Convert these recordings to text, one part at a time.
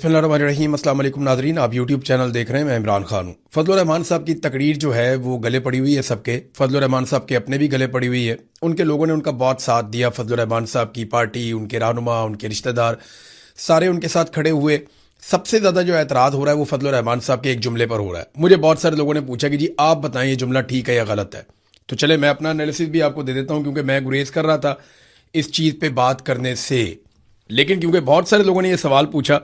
बिस्मिल्लाहिर्रहमानिर्रहीम। अस्सलाम वालेकुम नाज़रीन, आप यूट्यूब चैनल देख रहे हैं। मैं इमरान खान हूँ। फजलुर रहमान साहब की तकरीर जो है वो गले पड़ी हुई है सबके। फजलुर रहमान साहब के अपने भी गले पड़ी हुई है। उनके लोगों ने उनका बहुत साथ दिया। फजलुर रहमान साहब की पार्टी, उनके रहनुमा, उनके रिश्तेदार सारे उनके साथ खड़े हुए। सबसे ज़्यादा जो एतराज़ हो रहा है वो फजलुर रहमान साहब के एक जुमले पर हो रहा है। मुझे बहुत सारे लोगों ने पूछा कि जी आप बताएं ये जुमला ठीक है या गलत है। तो चले मैं अपना एनालिसिस भी आपको दे देता हूँ, क्योंकि मैं गुरेज कर रहा था इस चीज़ पे बात करने से। लेकिन क्योंकि बहुत सारे लोगों ने ये सवाल पूछा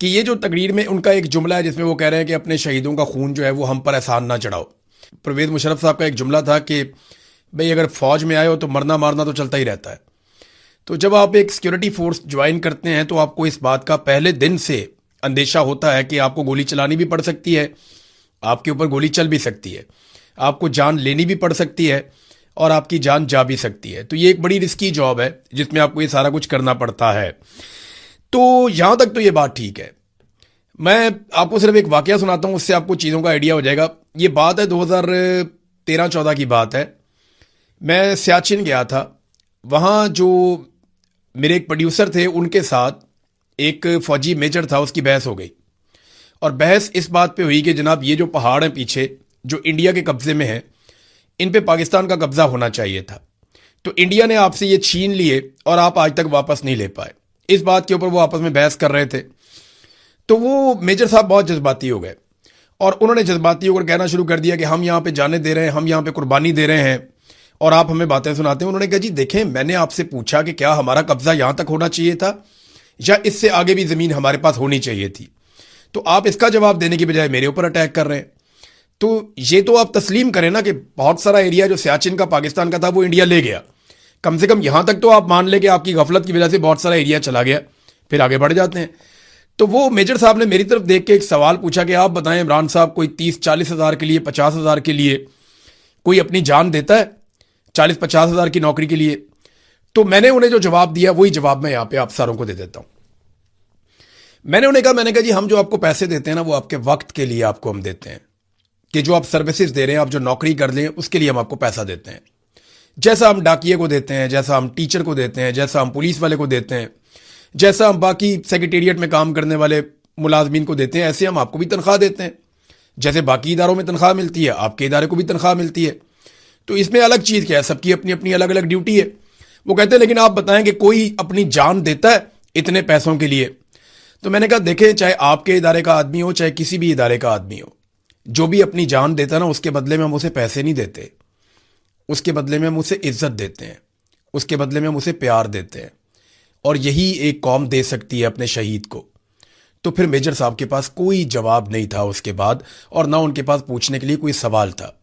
कि ये जो तकरीर में उनका एक जुमला है जिसमें वो कह रहे हैं कि अपने शहीदों का खून जो है वो हम पर एहसान ना चढ़ाओ। परवेज़ मुशर्रफ साहब का एक जुमला था कि भाई अगर फ़ौज में आए हो तो मरना मारना तो चलता ही रहता है। तो जब आप एक सिक्योरिटी फोर्स ज्वाइन करते हैं तो आपको इस बात का पहले दिन से अंदेशा होता है कि आपको गोली चलानी भी पड़ सकती है, आपके ऊपर गोली चल भी सकती है, आपको जान लेनी भी पड़ सकती है और आपकी जान जा भी सकती है। तो ये एक बड़ी रिस्की जॉब है जिसमें आपको ये सारा कुछ करना पड़ता है। तो यहां तक तो ये बात ठीक है। मैं आपको सिर्फ एक वाकया सुनाता हूं, उससे आपको चीज़ों का आइडिया हो जाएगा। ये बात है 2013-14 की बात है। मैं सियाचिन गया था। वहाँ जो मेरे एक प्रोड्यूसर थे उनके साथ एक फौजी मेजर था, उसकी बहस हो गई। और बहस इस बात पे हुई कि जनाब ये जो पहाड़ हैं पीछे जो इंडिया के कब्जे में है, इन पे पाकिस्तान का कब्जा होना चाहिए था। तो इंडिया ने आपसे ये छीन लिए और आप आज तक वापस नहीं ले पाए। इस बात के ऊपर वो आपस में बहस कर रहे थे। तो वो मेजर साहब बहुत जज्बाती हो गए और उन्होंने जज्बाती होकर कहना शुरू कर दिया कि हम यहाँ पे जाने दे रहे हैं, हम यहाँ पे कुर्बानी दे रहे हैं और आप हमें बातें सुनाते हैं। उन्होंने कहा जी देखें, मैंने आपसे पूछा कि क्या हमारा कब्जा यहाँ तक होना चाहिए था या इससे आगे भी ज़मीन हमारे पास होनी चाहिए थी। तो आप इसका जवाब देने की बजाय मेरे ऊपर अटैक कर रहे हैं। तो ये तो आप तस्लीम करें ना कि बहुत सारा एरिया जो सियाचिन का पाकिस्तान का था वो इंडिया ले गया। कम से कम यहाँ तक तो आप मान लें कि आपकी गफलत की वजह से बहुत सारा एरिया चला गया, फिर आगे बढ़ जाते हैं। तो वो मेजर साहब ने मेरी तरफ देख के एक सवाल पूछा कि आप बताएं इमरान साहब, कोई 30-40 हज़ार के लिए, 50 हज़ार के लिए कोई अपनी जान देता है? 40-50 हज़ार की नौकरी के लिए? तो मैंने उन्हें जो जवाब दिया वही जवाब मैं यहाँ पे आप सारों को दे देता हूँ। मैंने कहा जी हम जो आपको पैसे देते हैं ना वो आपके वक्त के लिए आपको हम देते हैं, कि जो आप सर्विसेज दे रहे हैं, आप जो नौकरी कर लें उसके लिए हम आपको पैसा देते हैं। जैसा हम डाकिये को देते हैं, जैसा हम टीचर को देते हैं, जैसा हम पुलिस वाले को देते हैं, जैसा हम बाकी सेक्रेटेरिएट में काम करने वाले मुलाजमीन को देते हैं, ऐसे हम आपको भी तनख्वाह देते हैं। जैसे बाकी इदारों में तनख्वाह मिलती है, आपके इदारे को भी तनख्वाह मिलती है। तो इसमें अलग चीज़ क्या है? सबकी अपनी अपनी अलग अलग ड्यूटी है। वो कहते हैं लेकिन आप बताएं कि कोई अपनी जान देता है इतने पैसों के लिए? तो मैंने कहा देखें, चाहे आपके इदारे का आदमी हो चाहे किसी भी इदारे का आदमी हो, जो भी अपनी जान देता है ना उसके बदले में हम उसे पैसे नहीं देते, उसके बदले में हम उसे इज्जत देते हैं, उसके बदले में हम उसे प्यार देते हैं। और यही एक कौम दे सकती है अपने शहीद को। तो फिर मेजर साहब के पास कोई जवाब नहीं था उसके बाद, और ना उनके पास पूछने के लिए कोई सवाल था।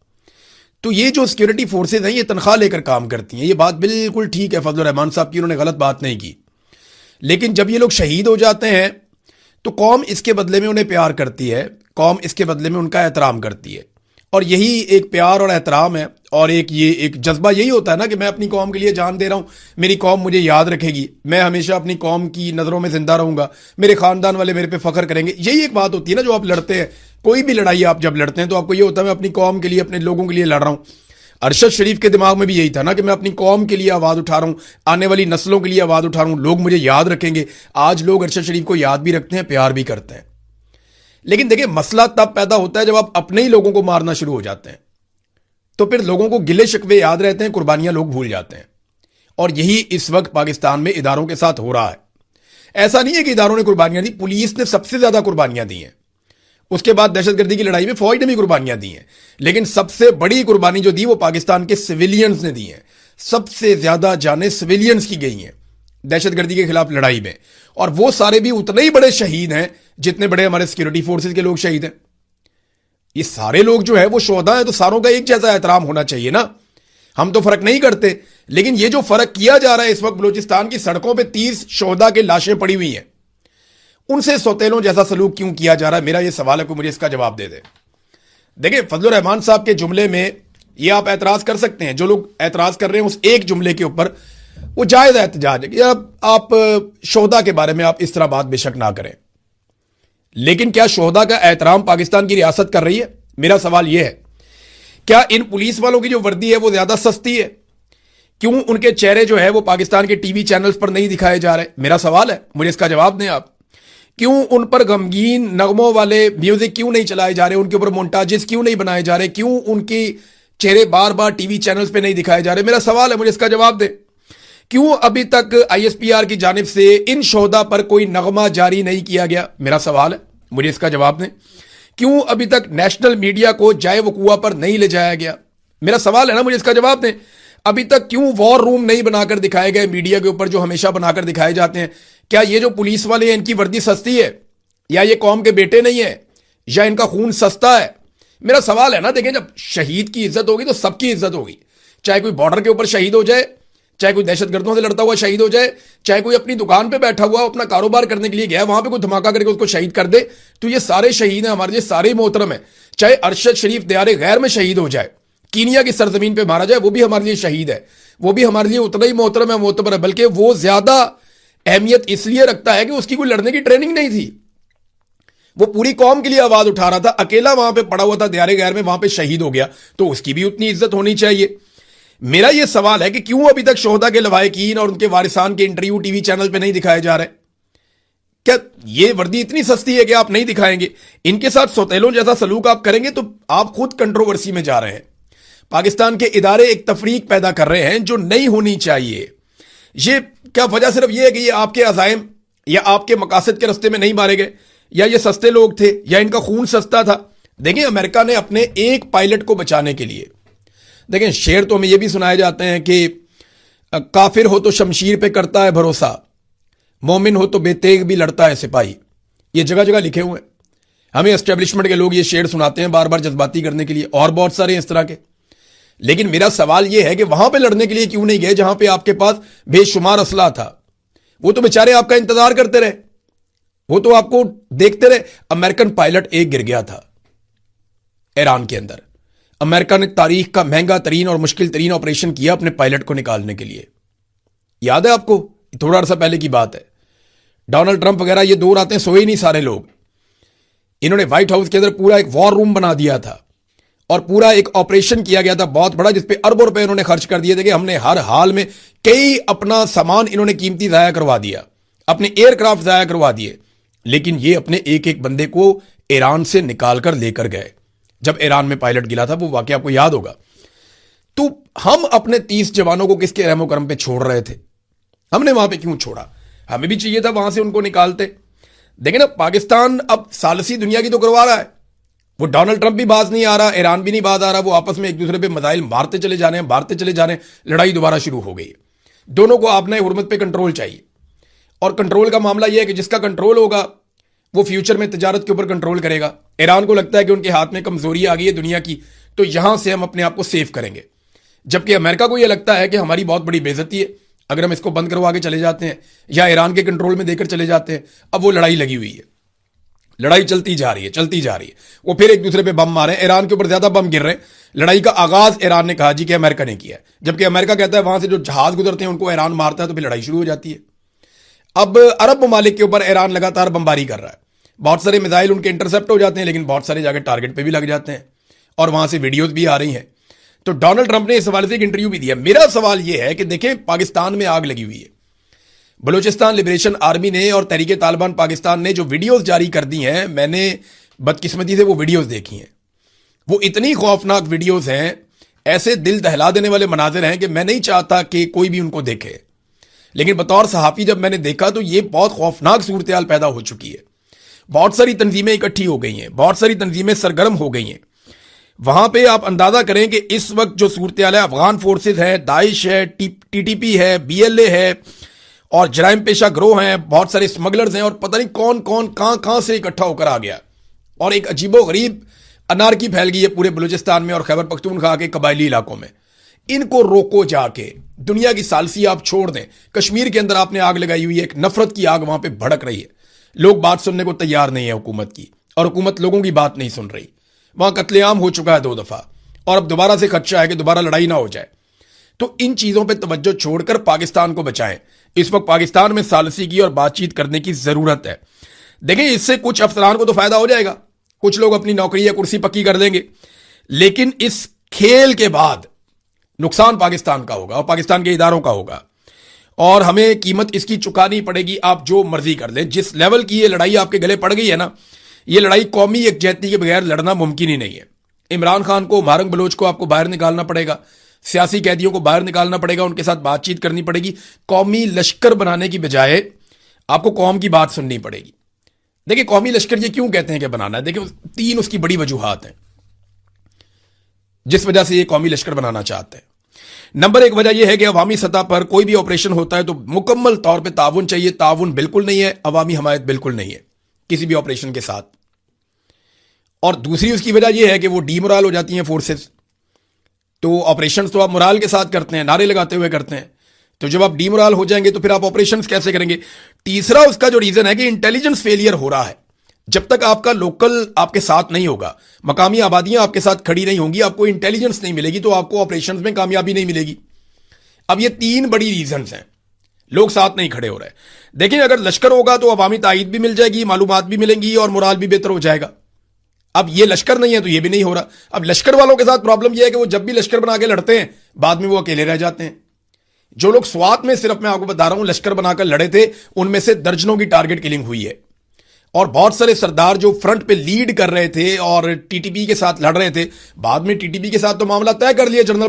तो ये जो सिक्योरिटी फोर्सेज हैं ये तनख्वाह लेकर काम करती हैं, ये बात बिल्कुल ठीक है फजलुर रहमान साहब की, उन्होंने गलत बात नहीं की। लेकिन जब ये लोग शहीद हो जाते हैं तो कौम इसके बदले में उन्हें प्यार करती है, कौम इसके बदले में उनका एहतराम करती है। और यही एक प्यार और एहतराम है, और ये एक जज्बा यही होता है ना कि मैं अपनी कौम के लिए जान दे रहा हूँ, मेरी कौम मुझे याद रखेगी, मैं हमेशा अपनी कौम की नज़रों में जिंदा रहूंगा, मेरे खानदान वाले मेरे पे फख्र करेंगे। यही एक बात होती है ना जो आप लड़ते हैं। कोई भी लड़ाई आप जब लड़ते हैं तो आपको ये होता है मैं अपनी कौम के लिए, अपने लोगों के लिए लड़ रहा हूँ। अरशद शरीफ के दिमाग में भी यही था ना कि मैं अपनी कौम के लिए आवाज़ उठा रहा हूँ, आने वाली नस्लों के लिए आवाज़ उठा रहा हूँ, लोग मुझे याद रखेंगे। आज लोग अरशद शरीफ को याद भी रखते हैं, प्यार भी करते हैं। लेकिन देखिए मसला तब पैदा होता है जब आप अपने ही लोगों को मारना शुरू हो जाते हैं। तो फिर लोगों को गिले शिकवे याद रहते हैं, कुर्बानियां लोग भूल जाते हैं। और यही इस वक्त पाकिस्तान में इदारों के साथ हो रहा है। ऐसा नहीं है कि इदारों ने कुर्बानियां दी, पुलिस ने सबसे ज्यादा कुर्बानियां दी हैं। उसके बाद दहशतगर्दी की लड़ाई में फौज ने भी कुर्बानियां दी हैं। लेकिन सबसे बड़ी कुर्बानी जो दी वो पाकिस्तान के सिविलियंस ने दी है। सबसे ज्यादा जानें सिविलियंस की गई हैं दहशतगर्दी के खिलाफ लड़ाई में। और वो सारे भी उतने ही बड़े शहीद हैं जितने बड़े हमारे सिक्योरिटी फोर्सेज के लोग शहीद हैं। ये सारे लोग जो है वो शोहदा है, तो सारों का एक जैसा एहतराम होना चाहिए ना। हम तो फर्क नहीं करते, लेकिन ये जो फर्क किया जा रहा है इस वक्त, बलूचिस्तान की सड़कों पे 30 शोहदा के लाशें पड़ी हुई हैं, उनसे सौतेलों जैसा सलूक क्यों किया जा रहा है? मेरा ये सवाल है, कोई मुझे इसका जवाब दे दे। देखिए फजलुर रहमान साहब के जुमले में ये आप एतराज कर सकते हैं, जो लोग एतराज कर रहे हैं उस एक जुमले के ऊपर, वो जायज एहतजाज है कि आप शोहदा के बारे में आप इस तरह बात बेशक ना करें। लेकिन क्या शोहदा का एहतराम पाकिस्तान की रियासत कर रही है? मेरा सवाल यह है, क्या इन पुलिस वालों की जो वर्दी है वो ज्यादा सस्ती है? क्यों उनके चेहरे जो है वो पाकिस्तान के टीवी चैनल्स पर नहीं दिखाए जा रहे? मेरा सवाल है, मुझे इसका जवाब दें आप। क्यों उन पर गमगीन नगमों वाले म्यूजिक क्यों नहीं चलाए जा रहे, उनके ऊपर मोन्टाजेस क्यों नहीं बनाए जा रहे, क्यों उनके चेहरे बार बार टीवी चैनल्स पे नहीं दिखाए जा रहे? मेरा सवाल है, मुझे इसका जवाब दे। क्यों अभी तक आईएसपीआर की जानिब से इन शोधा पर कोई नगमा जारी नहीं किया गया? मेरा सवाल है, मुझे इसका जवाब दें। क्यों अभी तक नेशनल मीडिया को जाए वकुआ पर नहीं ले जाया गया? मेरा सवाल है ना, मुझे इसका जवाब दें। अभी तक क्यों वॉर रूम नहीं बनाकर दिखाए गए मीडिया के ऊपर, जो हमेशा बनाकर दिखाए जाते हैं? क्या ये जो पुलिस वाले हैं इनकी वर्दी सस्ती है, या ये कौम के बेटे नहीं है, या इनका खून सस्ता है? मेरा सवाल है ना, देखें, जब शहीद की इज्जत होगी तो सबकी इज्जत होगी। चाहे कोई बॉर्डर के ऊपर शहीद हो जाए, चाहे कोई दहशतगर्दों से लड़ता हुआ शहीद हो जाए, चाहे कोई अपनी दुकान पे बैठा हुआ अपना कारोबार करने के लिए गया, वहां पे कोई धमाका करके उसको शहीद कर दे, तो ये सारे शहीद हैं हमारे लिए, सारे मोहतरम है। चाहे अरशद शरीफ दियारे गैर में शहीद हो जाए, कीनिया की सरजमीन पे मारा जाए, वो भी हमारे लिए शहीद है, वो भी हमारे लिए उतना ही मोहतरम है, मोतबर है, बल्कि वो ज्यादा अहमियत इसलिए रखता है कि उसकी कोई लड़ने की ट्रेनिंग नहीं थी, वो पूरी कौम के लिए आवाज उठा रहा था, अकेला वहां पे पड़ा हुआ था दियारे गैर में, वहां पे शहीद हो गया, तो उसकी भी उतनी इज्जत होनी चाहिए। मेरा यह सवाल है कि क्यों अभी तक शोहदा के लवाहिकीन और उनके वारिसान के इंटरव्यू टीवी चैनल पे नहीं दिखाए जा रहे? क्या ये वर्दी इतनी सस्ती है कि आप नहीं दिखाएंगे? इनके साथ सौतेलों जैसा सलूक आप करेंगे तो आप खुद कंट्रोवर्सी में जा रहे हैं। पाकिस्तान के इदारे एक तफरीक पैदा कर रहे हैं जो नहीं होनी चाहिए। ये क्या वजह सिर्फ ये है कि ये आपके अजाइम या आपके मकासद के रास्ते में नहीं मारे गए, या ये सस्ते लोग थे, या इनका खून सस्ता था? देखिए, अमेरिका ने अपने एक पायलट को बचाने के लिए, देखें, शेर तो हमें यह भी सुनाए जाते हैं कि काफिर हो तो शमशीर पे करता है भरोसा, मोमिन हो तो बेतेग भी लड़ता है सिपाही। ये जगह जगह लिखे हुए हैं। हमें एस्टेब्लिशमेंट के लोग ये शेर सुनाते हैं बार बार जज्बाती करने के लिए, और बहुत सारे इस तरह के। लेकिन मेरा सवाल यह है कि वहां पे लड़ने के लिए क्यों नहीं गए जहां पे आपके पास बेशुमार असला था? वो तो बेचारे आपका इंतजार करते रहे, वो तो आपको देखते रहे। अमेरिकन पायलट एक गिर गया था ईरान के अंदर। अमेरिका ने तारीख का महंगा तरीन और मुश्किल तरीन ऑपरेशन किया अपने पायलट को निकालने के लिए। याद है आपको? थोड़ा अर्सा पहले की बात है। डोनाल्ड ट्रंप वगैरह ये दो रातें सोए ही नहीं सारे लोग। इन्होंने व्हाइट हाउस के अंदर पूरा एक वॉर रूम बना दिया था और पूरा एक ऑपरेशन किया गया था बहुत बड़ा, जिसपे अरबों रुपए इन्होंने खर्च कर दिए थे कि हमने हर हाल में कई अपना सामान इन्होंने कीमती जाया करवा दिया, अपने एयरक्राफ्ट जाया करवा दिए। लेकिन ये अपने एक एक बंदे को ईरान से निकाल कर लेकर गए। जब ईरान में पायलट गिरा था, वो वाकया आपको याद होगा। तो हम अपने 30 जवानों को किसके रहमो करम पे छोड़ रहे थे? हमने वहां पे क्यों छोड़ा? हमें भी चाहिए था वहां से उनको निकालते। देखें ना, पाकिस्तान अब सालसी दुनिया की तो करवा रहा है। वो डोनाल्ड ट्रंप भी बाज नहीं आ रहा, ईरान भी नहीं बाज आ रहा, वो आपस में एक दूसरे पे मिसाइल मारते चले जा रहे हैं, मारते चले जा रहे हैं। लड़ाई दोबारा शुरू हो गई है। दोनों को आपने हुर्मत पे कंट्रोल चाहिए, और कंट्रोल का मामला यह है कि जिसका कंट्रोल होगा वो फ्यूचर में तिजारत के ऊपर कंट्रोल करेगा। ईरान को लगता है कि उनके हाथ में कमजोरी आ गई है दुनिया की, तो यहां से हम अपने आप को सेव करेंगे। जबकि अमेरिका को यह लगता है कि हमारी बहुत बड़ी बेइज्जती है अगर हम इसको बंद करवा के चले जाते हैं या ईरान के कंट्रोल में देकर चले जाते हैं। अब वो लड़ाई लगी हुई है, लड़ाई चलती जा रही है, चलती जा रही है। वो फिर एक दूसरे पे बम मारे, ईरान के ऊपर ज्यादा बम गिर रहे हैं। लड़ाई का आगाज ईरान ने कहा जी कि अमेरिका ने किया है, जबकि अमेरिका कहता है वहां से जो जहाज गुजरते हैं उनको ईरान मारता है, तो फिर लड़ाई शुरू हो जाती है। अब अरब ममालिक के ऊपर ईरान लगातार बमबारी कर रहा है। बहुत सारे मिसाइल उनके इंटरसेप्ट हो जाते हैं, लेकिन बहुत सारे जाकर टारगेट पे भी लग जाते हैं, और वहां से वीडियोस भी आ रही हैं। तो डोनाल्ड ट्रंप ने इस हवाले से एक इंटरव्यू भी दिया। मेरा सवाल यह है कि देखें, पाकिस्तान में आग लगी हुई है। बलूचिस्तान लिबरेशन आर्मी ने और तहरीक तालिबान पाकिस्तान ने जो वीडियोस जारी कर दी हैं, मैंने बदकिस्मती से वो वीडियोस देखी हैं। वो इतनी खौफनाक वीडियोस हैं, ऐसे दिल दहला देने वाले मनाजिर हैं कि मैं नहीं चाहता कि कोई भी उनको देखे। लेकिन बतौर सहाफ़ी जब मैंने देखा तो ये बहुत खौफनाक सूरत हाल पैदा हो चुकी है। बहुत सारी तंजीमें इकट्ठी हो गई हैं, बहुत सारी तंजीमें सरगर्म हो गई हैं। वहां पे आप अंदाजा करें कि इस वक्त जो सूरत हाल है, अफगान फोर्सेज है, दाइश है, टीटीपी है, बीएलए है, और जराइम पेशा ग्रोह हैं, बहुत सारे स्मगलर्स हैं, और पता नहीं कौन कौन कहां से इकट्ठा होकर आ गया। और एक अजीबो गरीब अनारकी फैल गई है पूरे बलूचिस्तान में और खैबर पख्तूनख्वा के कबायली इलाकों में। इनको रोको जाके। दुनिया की सालसी आप छोड़ दें, कश्मीर के अंदर आपने आग लगाई हुई है, एक नफरत की आग वहां पे भड़क रही है। लोग बात सुनने को तैयार नहीं है हुकूमत की, और हुकूमत लोगों की बात नहीं सुन रही। वहां कत्लेआम हो चुका है 2 दफा, और अब दोबारा से खदशा है कि दोबारा लड़ाई ना हो जाए। तो इन चीजों पे तवज्जो छोड़कर पाकिस्तान को बचाएं। इस वक्त पाकिस्तान में सालसी की और बातचीत करने की जरूरत है। देखें, इससे कुछ अफसरान को तो फायदा हो जाएगा, कुछ लोग अपनी नौकरी या कुर्सी पक्की कर देंगे, लेकिन इस खेल के बाद नुकसान पाकिस्तान का होगा और पाकिस्तान के इदारों का होगा। اور ہمیں قیمت اس کی چکانی پڑے گی، آپ جو مرضی کر لیں. جس لیول کی یہ لڑائی آپ کے گلے پڑ گئی ہے نا، یہ لڑائی قومی یکجہتی کے بغیر لڑنا ممکن ہی نہیں ہے. عمران خان کو، مہرنگ بلوچ کو آپ کو باہر نکالنا پڑے گا، سیاسی قیدیوں کو باہر نکالنا پڑے گا، ان کے ساتھ بات چیت کرنی پڑے گی. قومی لشکر بنانے کی بجائے آپ کو قوم کی بات سننی پڑے گی. دیکھیں قومی لشکر یہ کیوں کہتے ہیں کہ بنانا ہے؟ دیکھیں 3 اس کی بڑی وجوہات ہیں جس وجہ سے یہ قومی لشکر بنانا چاہتے ہیں. نمبر 1 وجہ یہ ہے کہ عوامی سطح پر کوئی بھی آپریشن ہوتا ہے تو مکمل طور پہ تعاون چاہیے. تعاون بالکل نہیں ہے، عوامی حمایت بالکل نہیں ہے کسی بھی آپریشن کے ساتھ. اور دوسری اس کی وجہ یہ ہے کہ وہ ڈی مورال ہو جاتی ہیں فورسز. تو آپریشنز تو آپ مورال کے ساتھ کرتے ہیں، نعرے لگاتے ہوئے کرتے ہیں، تو جب آپ ڈی مورال ہو جائیں گے تو پھر آپ آپریشنز کیسے کریں گے؟ تیسرا اس کا جو ریزن ہے کہ انٹیلیجنس فیلئر ہو رہا ہے. جب تک آپ کا لوکل آپ کے ساتھ نہیں ہوگا، مقامی آبادیاں آپ کے ساتھ کھڑی نہیں ہوں گی، آپ کو انٹیلیجنس نہیں ملے گی، تو آپ کو آپریشنز میں کامیابی نہیں ملے گی. اب یہ 3 بڑی ریزنز ہیں، لوگ ساتھ نہیں کھڑے ہو رہے. دیکھیں اگر لشکر ہوگا تو عوامی تائید بھی مل جائے گی، معلومات بھی ملیں گی اور مورال بھی بہتر ہو جائے گا. اب یہ لشکر نہیں ہے تو یہ بھی نہیں ہو رہا. اب لشکر والوں کے ساتھ پرابلم یہ ہے کہ وہ جب بھی لشکر بنا کے لڑتے ہیں بعد میں وہ اکیلے رہ جاتے ہیں. جو لوگ سوات میں صرف میں آپ کو بتا رہا ہوں لشکر بنا کر لڑے تھے، ان میں سے درجنوں کی ٹارگٹ کلنگ ہوئی ہے. اور بہت سارے سردار جو فرنٹ پہ لیڈ کر رہے تھے اور ٹی ٹی پی کے ساتھ لڑ رہے تھے، بعد میں ٹی ٹی پی کے ساتھ تو معاملہ طے کر لیے جنرل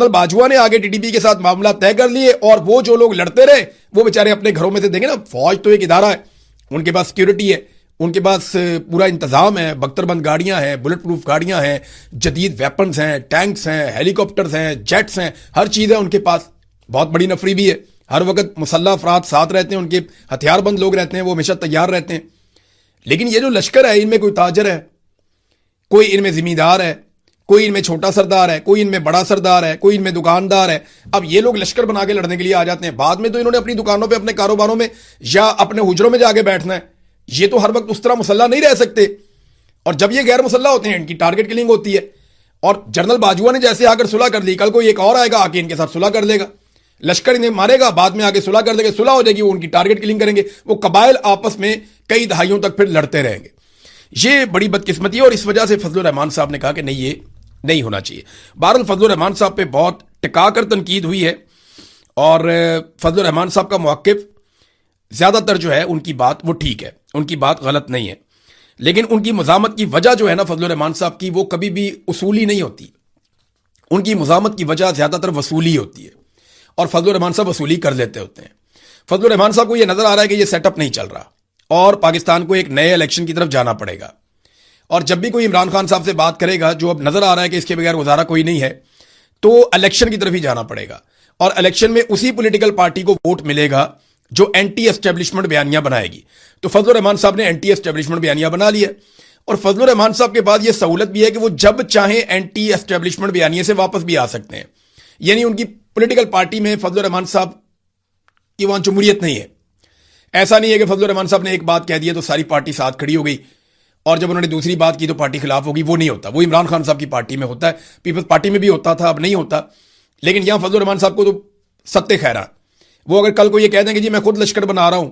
باجوہ نے آگے ٹی ٹی پی کے ساتھ معاملہ طے کر لیے. اور وہ جو لوگ لڑتے رہے وہ بیچارے اپنے گھروں میں سے، دیکھیں نا فوج تو ایک ادارہ ہے، ان کے پاس سیکیورٹی ہے، ان کے پاس پورا انتظام ہے، بختر بند گاڑیاں ہیں، بلٹ پروف گاڑیاں ہیں، جدید ویپنز ہیں، ٹینکس ہیں، ہیلی کاپٹرز ہیں، جیٹس ہیں، ہر چیز ہے ان کے پاس. بہت بڑی نفری بھی ہے، ہر وقت مسلح افراد ساتھ رہتے ہیں، ان کے ہتھیار بند لوگ رہتے ہیں، وہ ہمیشہ تیار رہتے ہیں. لیکن یہ جو لشکر ہے ان میں کوئی تاجر ہے، کوئی ان میں زمیندار ہے، کوئی ان میں چھوٹا سردار ہے، کوئی ان میں بڑا سردار ہے، کوئی ان میں دکاندار ہے. اب یہ لوگ لشکر بنا کے لڑنے کے لیے آ جاتے ہیں، بعد میں تو انہوں نے اپنی دکانوں پہ، اپنے کاروباروں میں یا اپنے حجروں میں جا کے بیٹھنا ہے. یہ تو ہر وقت اس طرح مسلح نہیں رہ سکتے. اور جب یہ غیر مسلح ہوتے ہیں ان کی ٹارگٹ کلنگ ہوتی ہے. اور جنرل باجوہ نے جیسے آ کر صلح کر لی، کل کو ایک اور آئے گا آ کے ان کے ساتھ صلح کر لے گا، لشکر انہیں مارے گا، بعد میں آ کے صلح کر لے گا، صلح ہو جائے گی، وہ ان کی ٹارگٹ کلنگ کریں گے. وہ قبائل آپس میں کئی دہائیوں تک پھر لڑتے رہیں گے. یہ بڑی بدقسمتی ہے اور اس وجہ سے فضل الرحمان صاحب نے کہا کہ نہیں، یہ نہیں ہونا چاہیے. بہرحال فضل الرحمان صاحب پہ بہت ٹکا کر تنقید ہوئی ہے اور فضل الرحمان صاحب کا موقف زیادہ تر جو ہے ان کی بات وہ ٹھیک ہے، ان کی بات غلط نہیں ہے. لیکن ان کی مزاحمت کی وجہ جو ہے نا فضل الرحمان صاحب کی، وہ کبھی بھی اصولی نہیں ہوتی. ان کی مزاحمت کی وجہ زیادہ تر وصولی ہوتی ہے اور فضل الرحمان صاحب وصولی کر لیتے ہوتے ہیں. فضل الرحمان صاحب کو یہ نظر آ رہا ہے کہ یہ سیٹ اپ نہیں چل رہا اور پاکستان کو ایک نئے الیکشن کی طرف جانا پڑے گا. اور جب بھی کوئی عمران خان صاحب سے بات کرے گا، جو اب نظر آ رہا ہے کہ اس کے بغیر گزارا کوئی نہیں ہے، تو الیکشن کی طرف ہی جانا پڑے گا. اور الیکشن میں اسی پولیٹیکل پارٹی کو ووٹ ملے گا جو اینٹی اسٹیبلشمنٹ بیانیاں بنائے گی. تو فضل الرحمان صاحب نے اینٹی اسٹیبلشمنٹ بیانیاں بنا لی ہے. اور فضل الرحمان صاحب کے بعد یہ سہولت بھی ہے کہ وہ جب چاہیں اینٹی اسٹیبلشمنٹ بیانیے سے واپس بھی آ سکتے ہیں. یعنی ان کی پولیٹیکل پارٹی میں فضل الرحمان صاحب کی وہاں جمہوریت نہیں ہے. ایسا نہیں ہے کہ فضل الرحمان صاحب نے ایک بات کہہ دی تو ساری پارٹی ساتھ کھڑی ہو گئی اور جب انہوں نے دوسری بات کی تو پارٹی خلاف ہوگی. وہ نہیں ہوتا. وہ عمران خان صاحب کی پارٹی میں ہوتا ہے، پیپلز پارٹی میں بھی ہوتا تھا، اب نہیں ہوتا. لیکن یہاں فضل الرحمان صاحب کو تو ستے خیرہ، وہ اگر کل کو یہ کہہ دیں کہ جی میں خود لشکر بنا رہا ہوں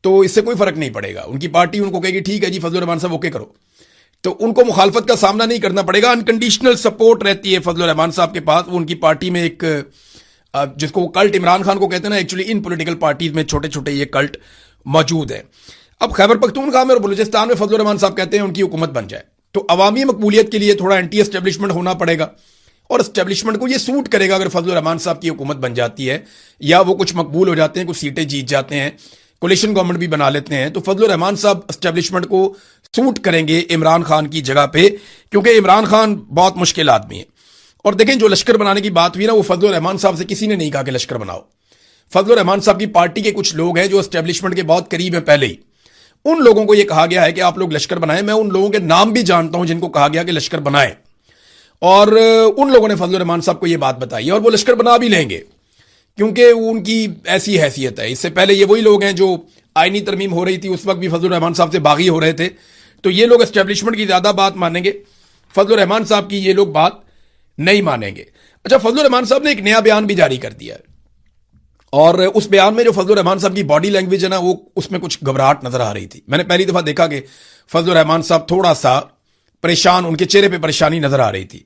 تو اس سے کوئی فرق نہیں پڑے گا. ان کی پارٹی ان کو کہے گی ٹھیک ہے جی فضل الرحمان صاحب اوکے کرو، تو ان کو مخالفت کا سامنا نہیں کرنا پڑے گا. انکنڈیشنل سپورٹ رہتی ہے فضل الرحمان صاحب کے پاس. وہ ان کی پارٹی میں ایک جس کو کلٹ عمران خان کو کہتے ہیں نا، ایکچولی ان پولیٹیکل پارٹیز میں چھوٹے چھوٹے یہ کلٹ موجود ہیں. اب خیبر پختونخوا میں اور بلوچستان میں فضل الرحمان صاحب کہتے ہیں ان کی حکومت بن جائے تو عوامی مقبولیت کے لیے تھوڑا اینٹی اسٹیبلشمنٹ ہونا پڑے گا اور اسٹیبلشمنٹ کو یہ سوٹ کرے گا اگر فضل الرحمان صاحب کی حکومت بن جاتی ہے یا وہ کچھ مقبول ہو جاتے ہیں، کچھ سیٹیں جیت جاتے ہیں، کولیشن گورنمنٹ بھی بنا لیتے ہیں، تو فضل الرحمان صاحب اسٹیبلشمنٹ کو سوٹ کریں گے عمران خان کی جگہ پہ، کیونکہ عمران خان بہت مشکل آدمی ہے. اور دیکھیں جو لشکر بنانے کی بات ہوئی نا، وہ فضل الرحمان صاحب سے کسی نے نہیں کہا کہ لشکر بناؤ. فضل الرحمان صاحب کی پارٹی کے کچھ لوگ ہیں جو اسٹیبلشمنٹ کے بہت قریب ہیں پہلے ہی، ان لوگوں کو یہ کہا گیا ہے کہ آپ لوگ لشکر بنائیں. میں ان لوگوں کے نام بھی جانتا ہوں جن کو کہا گیا کہ لشکر بنائیں، اور ان لوگوں نے فضل الرحمان صاحب کو یہ بات بتائی اور وہ لشکر بنا بھی لیں گے کیونکہ ان کی ایسی حیثیت ہے. اس سے پہلے یہ وہی لوگ ہیں جو آئینی ترمیم ہو رہی تھی اس وقت بھی فضل الرحمان صاحب سے باغی ہو رہے تھے، تو یہ لوگ اسٹیبلشمنٹ کی زیادہ بات مانیں گے، فضل الرحمان صاحب کی یہ لوگ بات نہیں مانیں گے. اچھا، فضل الرحمان صاحب نے ایک نیا بیان بھی جاری کر دیا ہے اور اس بیان میں جو فضل الرحمان صاحب کی باڈی لینگویج ہے نا، وہ اس میں کچھ گھبراہٹ نظر آ رہی تھی. میں نے پہلی دفعہ دیکھا کہ فضل الرحمان صاحب تھوڑا سا پریشان، ان کے چہرے پہ پریشانی نظر آ رہی تھی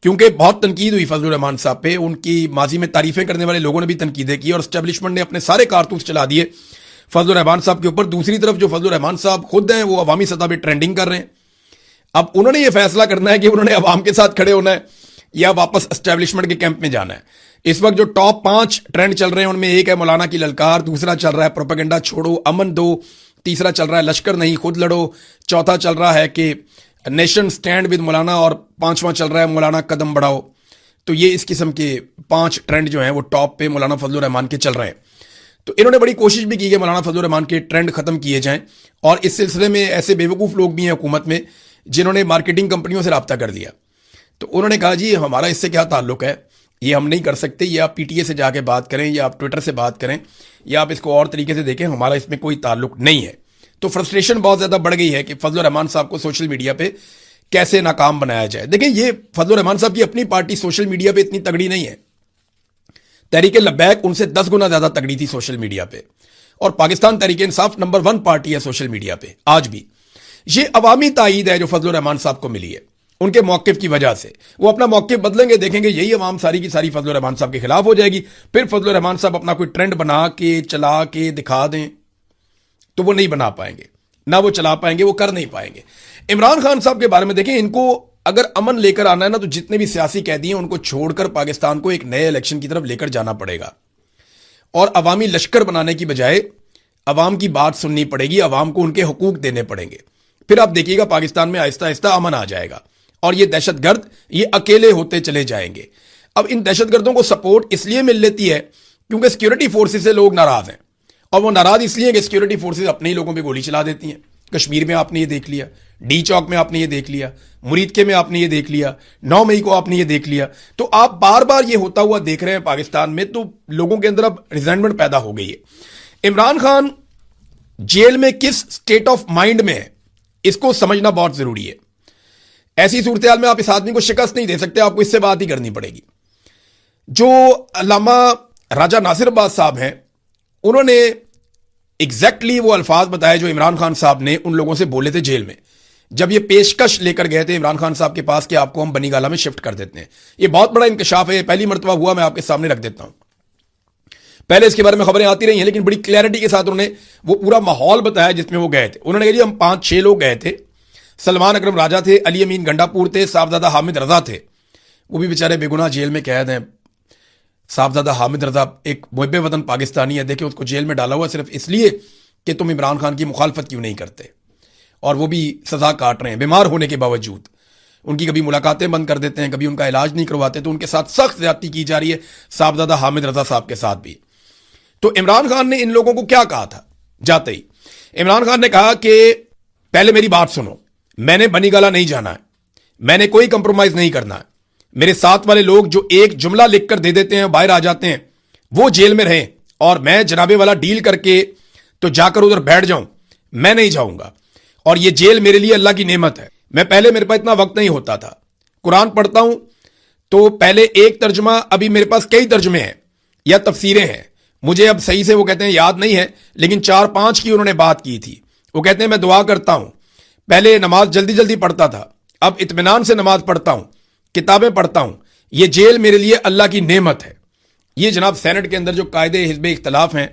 क्योंकि बहुत तनकीद हुई फजलुर रहमान साहब पे, उनकी माजी में तारीफें करने वाले लोगों ने भी तनकीदें की और एस्टेब्लिशमेंट ने अपने सारे कारतूस चला दिए फजलुर रहमान साहब के ऊपर। दूसरी तरफ जो फजलुर रहमान साहब खुद हैं वो अवामी सतह पर ट्रेंडिंग कर रहे हैं। अब उन्होंने ये फैसला करना है कि उन्होंने अवाम के साथ खड़े होना है या वापस एस्टेब्लिशमेंट के कैंप में जाना है। इस वक्त जो टॉप 5 ट्रेंड चल रहे हैं उनमें एक है मौलाना की ललकार, दूसरा चल रहा है प्रोपेगेंडा छोड़ो अमन दो, तीसरा चल रहा है लश्कर नहीं खुद लड़ो, चौथा चल रहा है कि नेशन स्टैंड विद मौलाना और पांचवा चल रहा है मौलाना कदम बढ़ाओ। तो ये इस किस्म के 5 ट्रेंड जो हैं वो टॉप पे मौलाना फजलुर रहमान के चल रहे हैं। तो इन्होंने बड़ी कोशिश भी की कि मौलाना फजलुर रहमान के ट्रेंड खत्म किए जाएं और इस सिलसिले में ऐसे बेवकूफ़ लोग भी हैं हुकूमत में जिन्होंने मार्केटिंग कंपनियों से रब्ता कर लिया। तो उन्होंने कहा जी हमारा इससे क्या ताल्लुक है, ये हम नहीं कर सकते, ये आप पीटीए से जाके बात करें या आप ट्विटर से बात करें या आप इसको और तरीके से देखें, हमारा इसमें कोई ताल्लुक नहीं है। तो फ्रस्ट्रेशन बहुत ज़्यादा बढ़ गई है कि फजलुर रहमान साहब को सोशल मीडिया पे कैसे नाकाम बनाया जाए। देखिए ये फजलुर रहमान साहब की अपनी पार्टी सोशल मीडिया पे इतनी तगड़ी नहीं है, तहरीक लब्बैक उनसे 10 गुना ज़्यादा तगड़ी थी सोशल मीडिया पे, और पाकिस्तान तहरीक इंसाफ नंबर 1 पार्टी है सोशल मीडिया पे आज भी। ये अवामी तायीद है जो फजलुर रहमान साहब को मिली है उनके मौक़िफ़ की वजह से। वो अपना मौक़िफ़ बदलेंगे, देखेंगे यही अवाम सारी की सारी फजलुर रहमान साहब के खिलाफ हो जाएगी, फिर फजलुर रहमान साहब अपना कोई ट्रेंड बना के चला के दिखा दें तो वो नहीं बना पाएंगे, ना वो चला पाएंगे, वो कर नहीं पाएंगे। इमरान खान साहब के बारे में देखें, इनको अगर अमन लेकर आना है ना तो जितने भी सियासी कैदी हैं उनको छोड़कर पाकिस्तान को एक नए इलेक्शन की तरफ लेकर जाना पड़ेगा और अवामी लश्कर बनाने की बजाय अवाम की बात सुननी पड़ेगी, अवाम को उनके हुकूक देने पड़ेंगे। फिर आप देखिएगा पाकिस्तान में आहिस्ता आहिस्ता अमन आ जाएगा और ये दहशतगर्द ये अकेले होते चले जाएंगे। अब इन दहशतगर्दों को सपोर्ट इसलिए मिल लेती है क्योंकि सिक्योरिटी फोर्सेस से लोग नाराज हैं, और वो नाराज इसलिए कि सिक्योरिटी फोर्सेस अपने ही लोगों पे गोली चला देती हैं। कश्मीर में आपने ये देख लिया, डी चौक में आपने ये देख लिया, मुरीदके में आपने ये देख लिया, 9 मई को आपने ये देख लिया। तो आप बार बार ये होता हुआ देख रहे हैं पाकिस्तान में, तो लोगों के अंदर अब रिजेंटमेंट पैदा हो गई है। इमरान खान जेल में किस स्टेट ऑफ माइंड में है इसको समझना बहुत जरूरी है। ऐसी सूरत हाल में आप इस आदमी को शिकस्त नहीं दे सकते, आपको इससे बात ही करनी पड़ेगी। जो अल्लामा राजा नासिर अब्बास साहब हैं उन्होंने एग्जैक्टली वो अल्फाज बताए जो इमरान खान साहब ने उन लोगों से बोले थे जेल में, जब ये पेशकश लेकर गए थे इमरान खान साहब के पास कि आपको हम बनीगाला में शिफ्ट कर देते हैं। ये बहुत बड़ा इंकशाफ है, पहली मरतबा हुआ, मैं आपके सामने रख देता हूं। पहले इसके बारे में खबरें आती रही हैं लेकिन बड़ी क्लैरिटी के साथ उन्होंने वो पूरा माहौल बताया जिसमें वो गए थे। उन्होंने कहा जी हम 5-6 लोग गए थे, सलमान अकरम राजा थे, अली अमीन गंडापुर थे, साहबजादा हामिद रजा थे, वो भी बेचारे बेगुनाह जेल में कैद हैं। साहबजादा हामिद रजा एक मुहब्बे वतन पाकिस्तानी है, देखिए उसको जेल में डाला हुआ सिर्फ इसलिए कि तुम इमरान खान की मुखालफत क्यों नहीं करते, और वो भी सजा काट रहे हैं बीमार होने के बावजूद। उनकी कभी मुलाकातें बंद कर देते हैं, कभी उनका इलाज नहीं करवाते, तो उनके साथ सख्त ज्यादती की जा रही है साहबजादा हामिद रजा साहब के साथ भी। तो इमरान खान ने इन लोगों को क्या कहा था जाते ही? इमरान खान ने कहा कि पहले मेरी बात सुनो, मैंने बनीगाला नहीं जाना है, मैंने कोई कंप्रोमाइज नहीं करना है, मेरे साथ वाले लोग जो एक जुमला लिखकर दे देते हैं बाहर आ जाते हैं वो जेल में रहें, और मैं जनाबे वाला डील करके तो जाकर उधर बैठ जाऊं, मैं नहीं जाऊंगा। और ये जेल मेरे लिए अल्लाह की नेमत है। मैं पहले मेरे पास इतना वक्त नहीं होता था, कुरान पढ़ता हूं तो पहले एक तर्जुमा, अभी मेरे पास कई तर्जुमे हैं या तफसीरें हैं, मुझे अब सही से वो कहते हैं याद नहीं है, लेकिन 4-5 की उन्होंने बात की थी। वो कहते हैं मैं दुआ करता हूं, पहले नमाज जल्दी जल्दी पढ़ता था, अब इत्मीनान से नमाज पढ़ता हूं, किताबें पढ़ता हूं, ये जेल मेरे लिए अल्लाह की नेमत है। ये जनाब सेनेट के अंदर जो कायदे हिज़्ब इख्तलाफ हैं,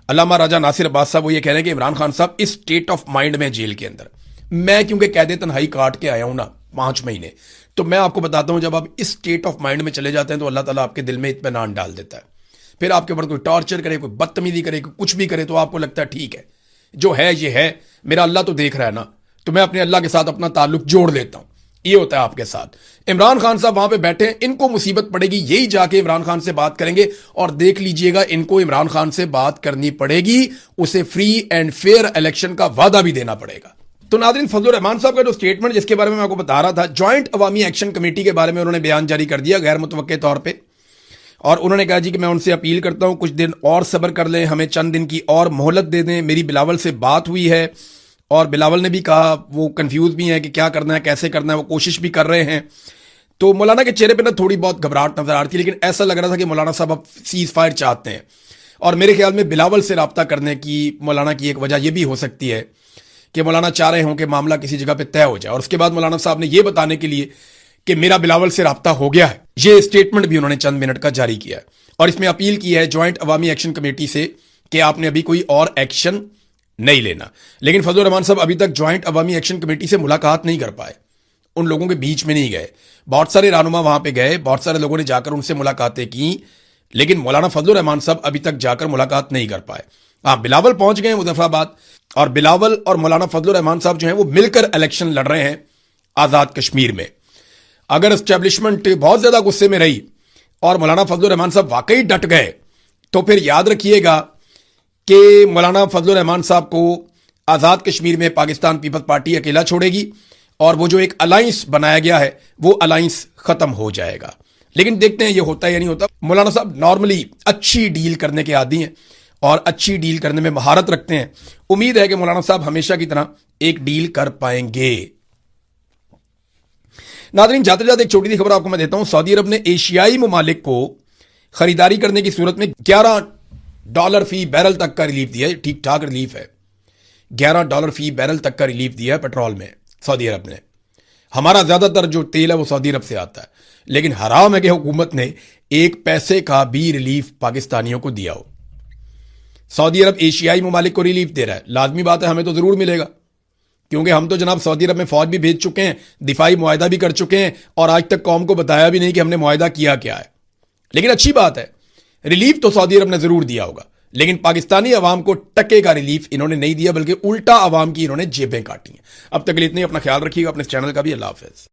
अल्लामा राजा नासिर अब्बास साहब वो ये कह रहे हैं कि इमरान खान साहब इस स्टेट ऑफ माइंड में जेल के अंदर। मैं क्योंकि कैदे तन्हाई काट के आया हूं ना 5 महीने, तो मैं आपको बताता हूं जब आप इस स्टेट ऑफ माइंड में चले जाते हैं तो अल्लाह ताला आपके दिल में इत्मीनान डाल देता है। फिर आपके ऊपर कोई टॉर्चर करे, कोई बदतमीजी करे, कोई कुछ भी करे, तो आपको लगता है ठीक है जो है ये है, मेरा अल्लाह तो देख रहा है ना, तो मैं अपने अल्लाह के साथ अपना ताल्लुक जोड़ लेता हूं। ये होता है आपके साथ। इमरान खान साहब वहां पे बैठे हैं, इनको मुसीबत पड़ेगी, यही जाके इमरान खान से बात करेंगे, और देख लीजिएगा इनको इमरान खान से बात करनी पड़ेगी, उसे फ्री एंड फेयर इलेक्शन का वादा भी देना पड़ेगा। तो नाज़रीन, फजलुर रहमान साहब का जो स्टेटमेंट जिसके बारे में मैं आपको बता रहा था, ज्वाइंट अवामी एक्शन कमेटी के बारे में उन्होंने बयान जारी कर दिया गैर मुतवक्के तौर पर, और उन्होंने कहा जी कि मैं उनसे अपील करता हूं कुछ दिन और सब्र कर लें, हमें चंद दिन की और मोहलत दे दें। मेरी बिलावल से बात हुई है और बिलावल ने भी कहा, वो कंफ्यूज भी हैं कि क्या करना है, कैसे करना है, वो कोशिश भी कर रहे हैं। तो मौलाना के चेहरे पे ना थोड़ी बहुत घबराहट नजर आ रही थी, लेकिन ऐसा लग रहा था कि मौलाना साहब अब सीज फायर चाहते हैं, और मेरे ख्याल में बिलावल से रब्ता करने की मौलाना की एक वजह यह भी हो सकती है कि मौलाना चाह रहे हों कि मामला किसी जगह पे तय हो जाए, और उसके बाद मौलाना साहब ने यह बताने के लिए कि मेरा बिलावल से राब्ता हो गया है। ये स्टेटमेंट भी उन्होंने चंद मिनट का जारी किया है और इसमें अपील की है ज्वाइंट अवामी एक्शन कमेटी से कि आपने अभी कोई और एक्शन नहीं लेना। लेकिन फजलुर रहमान साहब अभी तक ज्वाइंट अवामी एक्शन कमेटी से मुलाकात नहीं कर पाए, उन लोगों के बीच में नहीं गए। बहुत सारे रहनुमा वहां पे गए, बहुत सारे लोगों ने जाकर उनसे मुलाकातें की, लेकिन मौलाना फजलुर रहमान साहब अभी तक जाकर मुलाकात नहीं कर पाए। हाँ, बिलावल पहुंच गए मुजफ्फराबाद और बिलावल और मौलाना फजलुर रहमान साहब जो हैं वो मिलकर इलेक्शन लड़ रहे हैं आजाद कश्मीर में। अगर एस्टेब्लिशमेंट बहुत ज्यादा गुस्से में रही और मौलाना फजलुर रहमान साहब वाकई डट गए तो फिर याद रखिएगा कि मौलाना फजलुर रहमान साहब को आजाद कश्मीर में पाकिस्तान पीपल्स पार्टी अकेला छोड़ेगी और वो जो एक अलायंस बनाया गया है वो अलायंस खत्म हो जाएगा। लेकिन देखते हैं ये होता है या नहीं होता। मौलाना साहब नॉर्मली अच्छी डील करने के आदी हैं और अच्छी डील करने में महारत रखते हैं। उम्मीद है कि मौलाना साहब हमेशा की तरह एक डील कर पाएंगे। नाज़रीन, जाते जाते एक छोटी सी खबर आपको मैं देता हूं। सऊदी अरब ने एशियाई ममालिक को खरीदारी करने की सूरत में $11 फी बैरल तक का रिलीफ दिया है। ठीक ठाक रिलीफ है, $11 फी बैरल तक का रिलीफ दिया है पेट्रोल में सऊदी अरब ने। हमारा ज्यादातर जो तेल है वो सऊदी अरब से आता है, लेकिन हराम है कि हुकूमत ने एक पैसे का भी रिलीफ पाकिस्तानियों को दिया हो। सऊदी अरब एशियाई ममालिक को रिलीफ दे रहा है, लाजमी बात है हमें तो जरूर मिलेगा, क्योंकि हम तो जनाब सऊदी अरब में फौज भी भेज चुके हैं, दिफाई मुआहदा भी कर चुके हैं और आज तक कौम को बताया भी नहीं कि हमने मुआहदा किया क्या है। लेकिन अच्छी बात है, रिलीफ तो सऊदी अरब ने जरूर दिया होगा, लेकिन पाकिस्तानी अवाम को टके का रिलीफ इन्होंने नहीं दिया, बल्कि उल्टा अवाम की इन्होंने जेबें काटी हैं। अब तक के लिए इतनी, अपना ख्याल रखिएगा, अपने चैनल का भी। अल्लाह हाफिज।